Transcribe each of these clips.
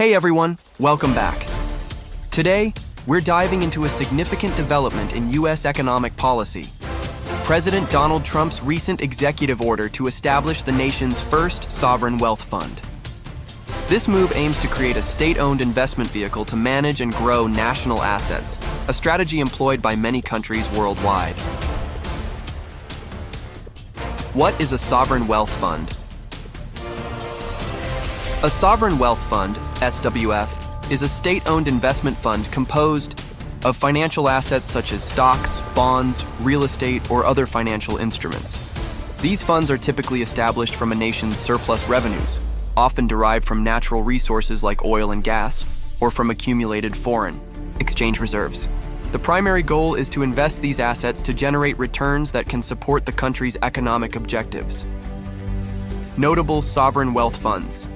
Hey everyone, welcome back. Today, we're diving into a significant development in U.S. economic policy. President Donald Trump's recent executive order to establish the nation's first sovereign wealth fund. This move aims to create a state-owned investment vehicle to manage and grow national assets, a strategy employed by many countries worldwide. What is a sovereign wealth fund? A sovereign wealth fund, SWF, is a state-owned investment fund composed of financial assets such as stocks, bonds, real estate, or other financial instruments. These funds are typically established from a nation's surplus revenues, often derived from natural resources like oil and gas, or from accumulated foreign exchange reserves. The primary goal is to invest these assets to generate returns that can support the country's economic objectives. Notable sovereign wealth funds.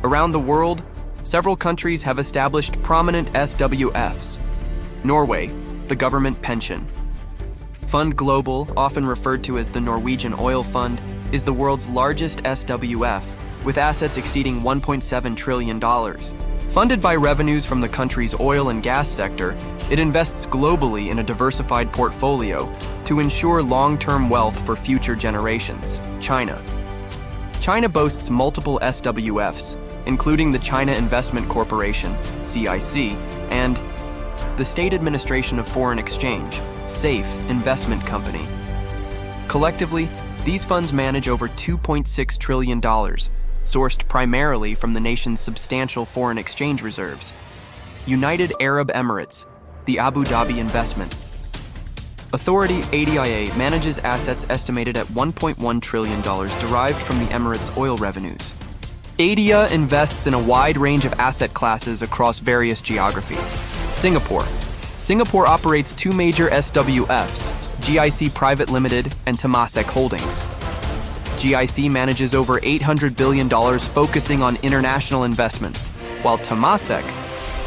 Around the world, several countries have established prominent SWFs. Norway, the government pension. Fund Global, often referred to as the Norwegian Oil Fund, is the world's largest SWF, with assets exceeding $1.7 trillion. Funded by revenues from the country's oil and gas sector, it invests globally in a diversified portfolio to ensure long-term wealth for future generations. China. China boasts multiple SWFs, including the China Investment Corporation, CIC, and the State Administration of Foreign Exchange, SAFE Investment Company. Collectively, these funds manage over $2.6 trillion, sourced primarily from the nation's substantial foreign exchange reserves. United Arab Emirates, the Abu Dhabi Investment Authority ADIA manages assets estimated at $1.1 trillion derived from the Emirates' oil revenues. ADIA invests in a wide range of asset classes across various geographies. Singapore. Singapore operates two major SWFs, GIC Private Limited and Temasek Holdings. GIC manages over $800 billion focusing on international investments, while Temasek,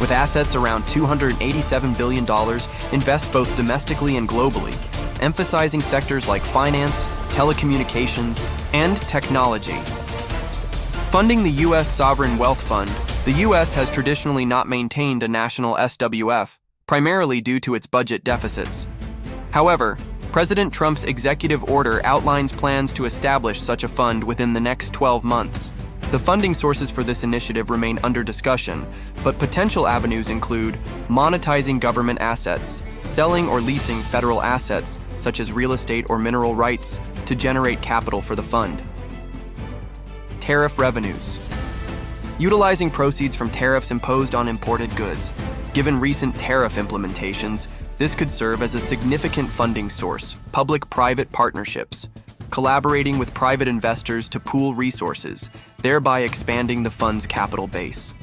with assets around $287 billion, invests both domestically and globally, emphasizing sectors like finance, telecommunications, and technology. Funding the U.S. Sovereign Wealth Fund, the U.S. has traditionally not maintained a national SWF, primarily due to its budget deficits. However, President Trump's executive order outlines plans to establish such a fund within the next 12 months. The funding sources for this initiative remain under discussion, but potential avenues include monetizing government assets, selling or leasing federal assets, such as real estate or mineral rights, to generate capital for the fund. Tariff revenues. Utilizing proceeds from tariffs imposed on imported goods. Given recent tariff implementations, this could serve as a significant funding source. Public-private partnerships. Collaborating with private investors to pool resources, thereby expanding the fund's capital base.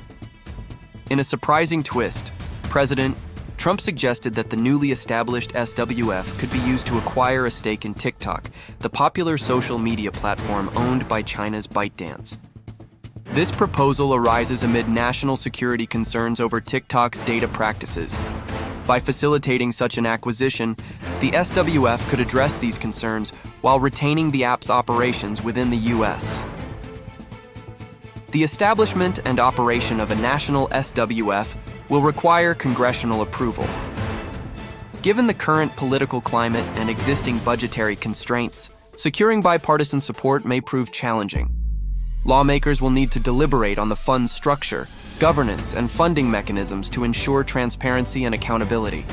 In a surprising twist, President Trump suggested that the newly established SWF could be used to acquire a stake in TikTok, the popular social media platform owned by China's ByteDance. This proposal arises amid national security concerns over TikTok's data practices. By facilitating such an acquisition, the SWF could address these concerns while retaining the app's operations within the U.S. The establishment and operation of a national SWF will require congressional approval. Given the current political climate and existing budgetary constraints, securing bipartisan support may prove challenging. Lawmakers will need to deliberate on the fund's structure, governance, and funding mechanisms to ensure transparency and accountability.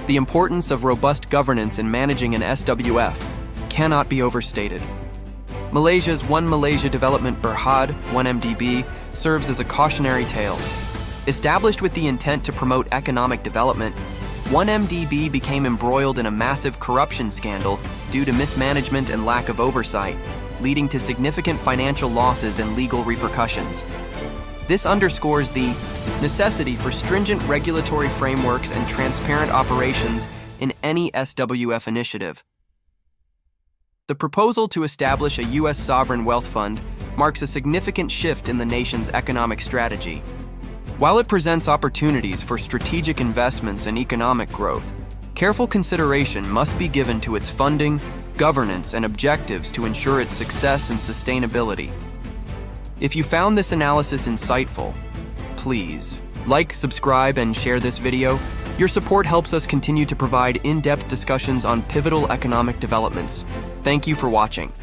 The importance of robust governance in managing an SWF cannot be overstated. Malaysia's One Malaysia Development Berhad, 1MDB, serves as a cautionary tale. Established with the intent to promote economic development, 1MDB became embroiled in a massive corruption scandal due to mismanagement and lack of oversight, leading to significant financial losses and legal repercussions. This underscores the necessity for stringent regulatory frameworks and transparent operations in any SWF initiative. The proposal to establish a U.S. sovereign wealth fund marks a significant shift in the nation's economic strategy. While it presents opportunities for strategic investments and economic growth, careful consideration must be given to its funding, governance, and objectives to ensure its success and sustainability. If you found this analysis insightful, please like, subscribe, and share this video. Your support helps us continue to provide in-depth discussions on pivotal economic developments. Thank you for watching.